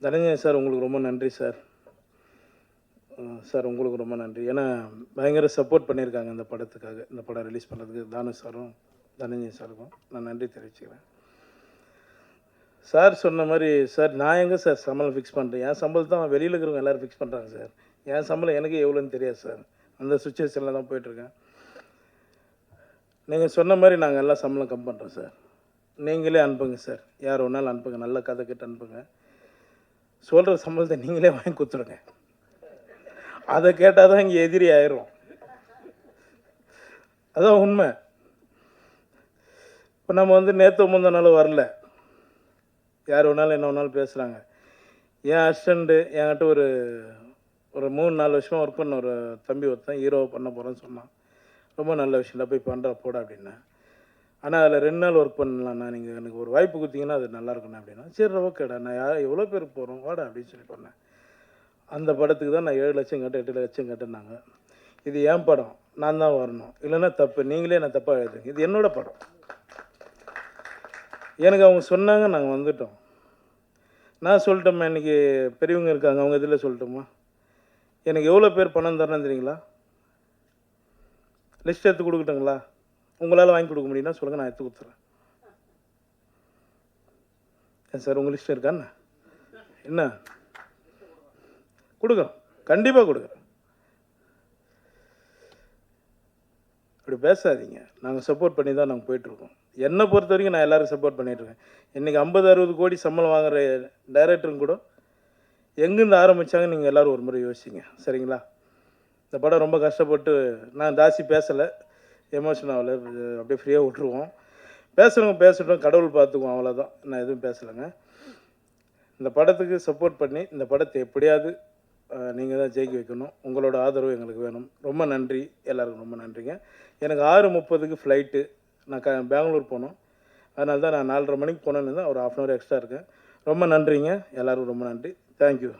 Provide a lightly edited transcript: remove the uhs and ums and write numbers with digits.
Dhananjayan sir உங்களுக்கு ரொம்ப நன்றி சார். சார் உங்களுக்கு ரொம்ப நன்றி. ஏன்னா பயங்கர சப்போர்ட் பண்ணியிருக்காங்க இந்த படத்துக்காக. இந்த படம் ரிலீஸ் பண்ணுறதுக்கு தானு சாரும் தனஞ்சயன் சாருக்கும் நான் நன்றி தெரிவிச்சுக்கிறேன். சார் சொன்ன மாதிரி சார் நான் எங்கே சார் சம்பளம் ஃபிக்ஸ் பண்ணுறேன்? என் சம்பளம் தான் வெளியில் இருக்கிறவங்க எல்லோரும் ஃபிக்ஸ் பண்ணுறாங்க சார். என் சம்பளம் எனக்கு எவ்வளோன்னு தெரியாது சார். அந்த சுச்சுவேஷனில் தான் போயிட்டுருக்கேன். நீங்கள் சொன்ன மாதிரி நாங்கள் எல்லாம் சம்பளம் கம் பண்ணுறோம் சார். நீங்களே அனுப்புங்க சார். யார் வேணாலும் அனுப்புங்க. நல்ல கதை கிட்ட அனுப்புங்க. சொல்கிற சம்பளத்தை நீங்களே வாங்கி கொடுத்துருங்க. அதை கேட்டால் தான் இங்கே எதிரி ஆயிரும். அதான் உண்மை. இப்போ நம்ம நேற்று முந்தின நாள் வரல, யார் வேணாலும் என்ன வேணாலும் பேசுகிறாங்க. என் அசிஸ்டண்ட்டு என்கிட்ட ஒரு 3-4 வருஷமாக ஒர்க் பண்ண ஒரு தம்பி ஒருத்தன் ஹீரோவை பண்ண போகிறேன்னு சொன்னான். ரொம்ப நல்ல விஷயம் போய் பண்ணுற போட அப்படின்னா. ஆனால் அதில் 2 நாள் ஒர்க் பண்ணலாம்ண்ணா, நீங்கள் எனக்கு ஒரு வாய்ப்பு கொடுத்தீங்கன்னா அது நல்லாயிருக்குண்ணா அப்படின்னா. சரி ஓகேடா, நான் எவ்வளோ பேர் போகிறோம் வாடா அப்படின்னு சொல்லி பண்ணேன். அந்த படத்துக்கு தான் நான் 7 லட்சம் கேட்டேன், 8 லட்சம் கேட்டேன்னாங்க. இது என் படம், நான் தான் வரணும், இல்லைன்னா தப்பு, நீங்களே நான் தப்பாக எழுதுங்க, இது என்னோட படம். எனக்கு அவங்க சொன்னாங்க, நாங்கள் வந்துட்டோம். நான் சொல்லிட்டோம்மா, இன்றைக்கி பெரியவங்க இருக்காங்க, அவங்க இதில் சொல்லட்டோம்மா, எனக்கு எவ்வளோ பேர் பணம் தரணும் தெரியுங்களா? லிஸ்ட் எடுத்து கொடுக்கட்டுங்களா? உங்களால் வாங்கி கொடுக்க முடியும்னா சொல்லுங்கள், நான் எடுத்து கொடுத்துட்றேன். சார் உங்கள் லிஸ்ட் இருக்காண்ணா? என்ன கொடுக்குறோம், கண்டிப்பாக கொடுக்குறோம். அப்படி பேசாதீங்க. நாங்கள் சப்போர்ட் பண்ணி தான் நாங்கள் போயிட்டுருக்கோம். என்னை பொறுத்த வரைக்கும் நான் எல்லோரும் சப்போர்ட் பண்ணிகிட்ருக்கேன். இன்றைக்கி 50-60 கோடி சம்பளம் வாங்குகிற டைரக்டருங்க கூட எங்கேருந்து ஆரம்பித்தாங்க நீங்கள் எல்லோரும் ஒரு முறை யோசிச்சிங்க, சரிங்களா? இந்த படம் ரொம்ப கஷ்டப்பட்டு, நான் ஜாஸ்தி பேசலை, எமோஷன் ஆகலை, அப்படியே ஃப்ரீயாக விட்டுருவோம். பேசுகிறவங்க பேசட்டும், கடவுள் பார்த்துக்குவோம், அவ்வளோதான். நான் எதுவும் பேசலைங்க. இந்த படத்துக்கு சப்போர்ட் பண்ணி இந்த படத்தை எப்படியாவது நீங்கள் தான் ஜெயிக்க வைக்கணும். உங்களோட ஆதரவு எங்களுக்கு வேணும். ரொம்ப நன்றி, எல்லாருக்கும் ரொம்ப நன்றிங்க. எனக்கு 6:30க்கு ஃப்ளைட்டு. நான் பெங்களூர் போகணும். அதனால தான் நான் 4:30 மணிக்கு போனேன்னு தான் ஒரு 1/2 அன் ஹவர் எக்ஸ்ட்ரா இருக்கேன். ரொம்ப நன்றிங்க, எல்லோருக்கும் ரொம்ப நன்றி. தேங்க்யூ.